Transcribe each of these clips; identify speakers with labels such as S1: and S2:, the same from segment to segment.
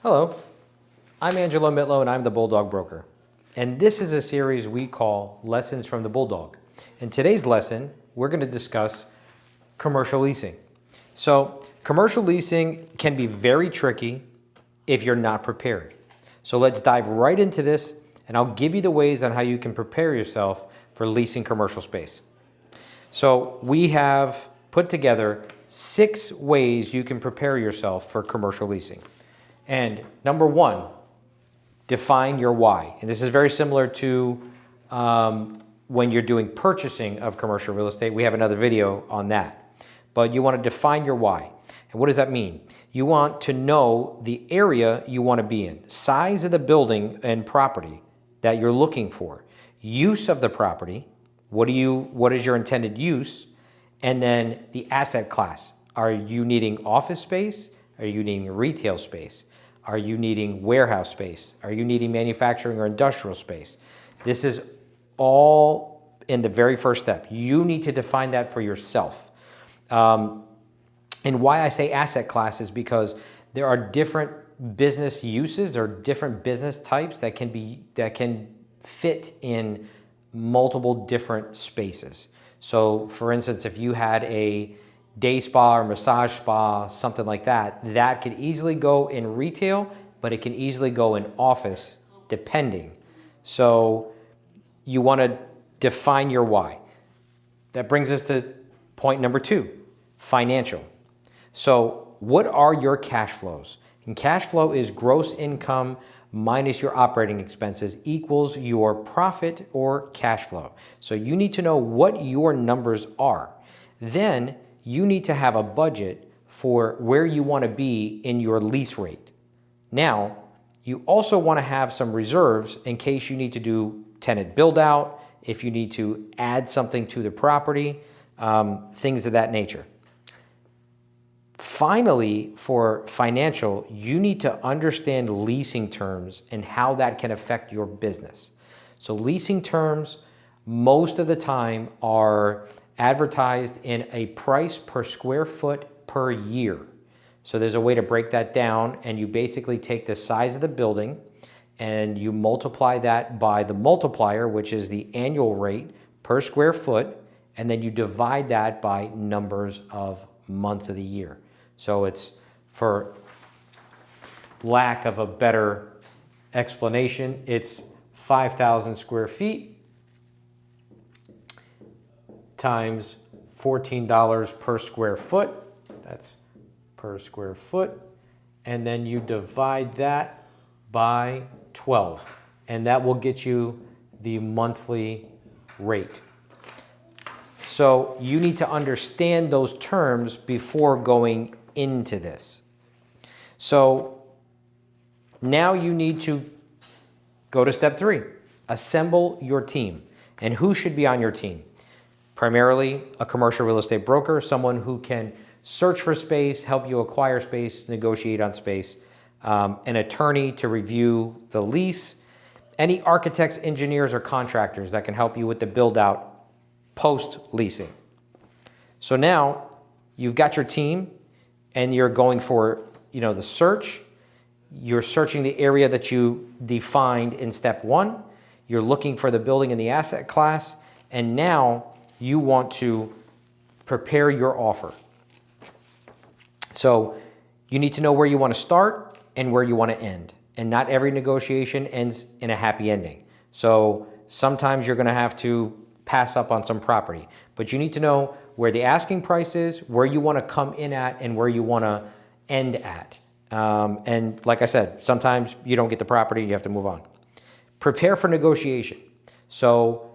S1: Hello, I'm Angelo Mitlow and I'm the Bulldog Broker. And this is a series we call Lessons from the Bulldog. In today's lesson, we're going to discuss commercial leasing. So commercial leasing can be very tricky if you're not prepared. So let's dive right into this and I'll give you the ways on how you can prepare yourself for leasing commercial space. So we have put together 6 ways you can prepare yourself for commercial leasing. And number 1, define your why. And this is very similar to when you're doing purchasing of commercial real estate. We have another video on that. But you want to define your why. And what does that mean? You want to know the area you want to be in, size of the building and property that you're looking for, use of the property, what is your intended use, and then the asset class. Are you needing office space? Are you needing retail space? Are you needing warehouse space? Are you needing manufacturing or industrial space? This is all in the very first step. You need to define that for yourself. And why I say asset class is because there are different business uses or different business types that can fit in multiple different spaces. So for instance, if you had a day spa or massage spa, something like that, that could easily go in retail, but it can easily go in office depending. So you want to define your why. That brings us to point number 2, financial. So what are your cash flows? And cash flow is gross income minus your operating expenses equals your profit or cash flow. So you need to know what your numbers are. Then you need to have a budget for where you want to be in your lease rate. Now, you also want to have some reserves in case you need to do tenant build out, if you need to add something to the property, things of that nature. Finally, for financial, you need to understand leasing terms and how that can affect your business. So leasing terms most of the time are advertised in a price per square foot per year. So there's a way to break that down, and you basically take the size of the building and you multiply that by the multiplier, which is the annual rate per square foot, and then you divide that by numbers of months of the year. So it's, for lack of a better explanation, it's 5,000 square feet times $14 per square foot. That's per square foot. And then you divide that by 12. And that will get you the monthly rate. So you need to understand those terms before going into this. So now you need to go to step 3, assemble your team. And who should be on your team? Primarily a commercial real estate broker, someone who can search for space, help you acquire space, negotiate on space, an attorney to review the lease, any architects, engineers, or contractors that can help you with the build out post-leasing. So now you've got your team and you're going for, the search. You're searching the area that you defined in step 1. You're looking for the building in the asset class. And now you want to prepare your offer. So you need to know where you want to start and where you want to end. And not every negotiation ends in a happy ending. So sometimes you're going to have to pass up on some property, but you need to know where the asking price is, where you want to come in at, and where you want to end at. And like I said, sometimes you don't get the property, you have to move on. Prepare for negotiation. So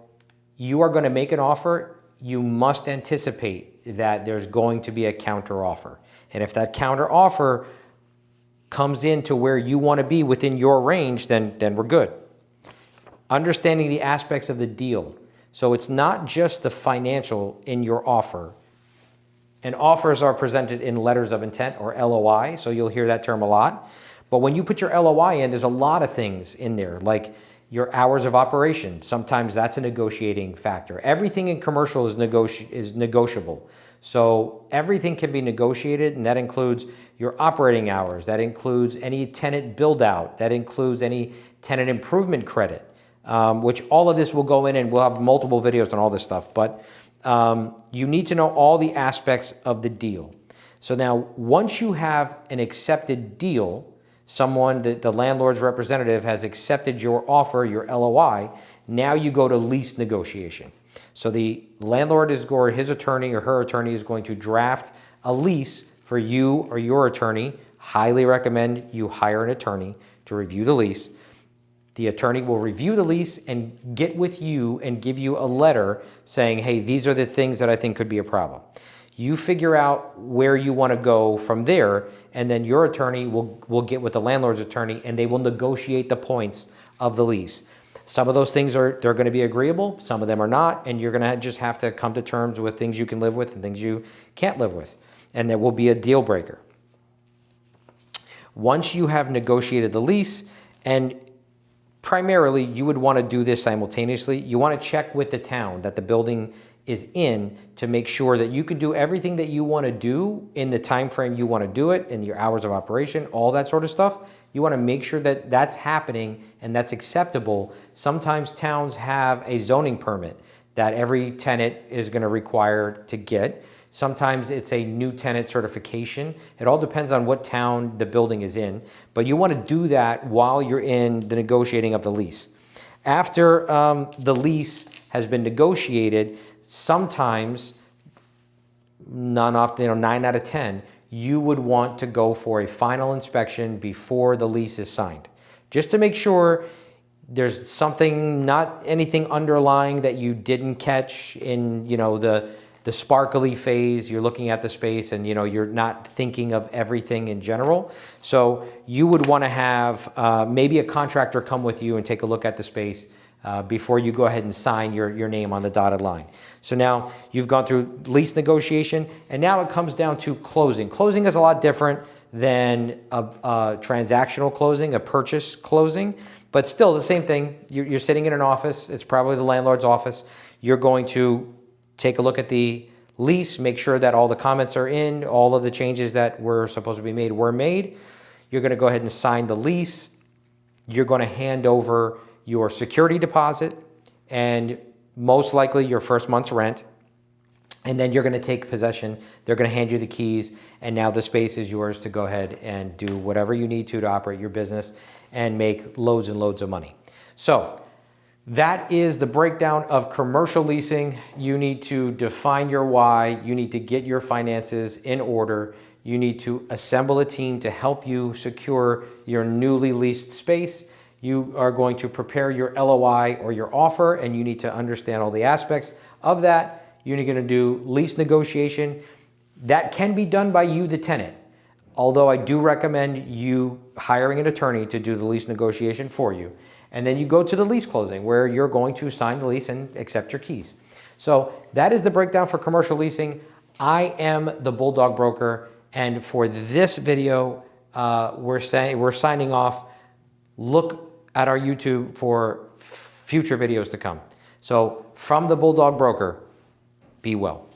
S1: you are going to make an offer, you must anticipate that there's going to be a counter offer. And if that counter offer comes into where you want to be within your range, then we're good. Understanding the aspects of the deal. So it's not just the financial in your offer. And offers are presented in letters of intent or LOI, so you'll hear that term a lot. But when you put your LOI in, there's a lot of things in there, like your hours of operation. Sometimes that's a negotiating factor. Everything in commercial is negotiable. So everything can be negotiated, and that includes your operating hours, that includes any tenant build out, that includes any tenant improvement credit, which all of this will go in, and we'll have multiple videos on all this stuff. But you need to know all the aspects of the deal. So now, once you have an accepted deal, the landlord's representative has accepted your offer, your LOI, now you go to lease negotiation. So the landlord or his attorney or her attorney is going to draft a lease for you or your attorney. Highly recommend you hire an attorney to review the lease. The attorney will review the lease and get with you and give you a letter saying, hey, these are the things that I think could be a problem. You figure out where you want to go from there, and then your attorney will get with the landlord's attorney, and they will negotiate the points of the lease. Some of those things they're going to be agreeable, some of them are not, and you're going to just have to come to terms with things you can live with and things you can't live with, and there will be a deal breaker. Once you have negotiated the lease, and primarily you would want to do this simultaneously, you want to check with the town that the building is in to make sure that you can do everything that you want to do in the time frame you want to do it, in your hours of operation, all that sort of stuff. You want to make sure that that's happening and that's acceptable. Sometimes towns have a zoning permit that every tenant is going to require to get. Sometimes it's a new tenant certification. It all depends on what town the building is in, but you want to do that while you're in the negotiating of the lease. After the lease has been negotiated, sometimes, not often, 9 out of 10, you would want to go for a final inspection before the lease is signed, just to make sure there's something, not anything underlying that you didn't catch in, the sparkly phase. You're looking at the space and, you're not thinking of everything in general. So you would want to have maybe a contractor come with you and take a look at the space before you go ahead and sign your name on the dotted line. So now you've gone through lease negotiation, and now it comes down to closing. Closing is a lot different than a transactional closing, a purchase closing, but still the same thing. You're sitting in an office. It's probably the landlord's office. You're going to take a look at the lease, make sure that all the comments are in, all of the changes that were supposed to be made were made. You're going to go ahead and sign the lease. You're going to hand over your security deposit and most likely your first month's rent. And then you're going to take possession. They're going to hand you the keys, and now the space is yours to go ahead and do whatever you need to operate your business and make loads and loads of money. So that is the breakdown of commercial leasing. You need to define your why. You need to get your finances in order. You need to assemble a team to help you secure your newly leased space. You are going to prepare your LOI or your offer, and you need to understand all the aspects of that. You're going to do lease negotiation. That can be done by you, the tenant, although I do recommend you hiring an attorney to do the lease negotiation for you. And then you go to the lease closing, where you're going to sign the lease and accept your keys. So that is the breakdown for commercial leasing. I am the Bulldog Broker, and for this video, we're signing off. Look at our YouTube for future videos to come. So from the Bulldog Broker, be well.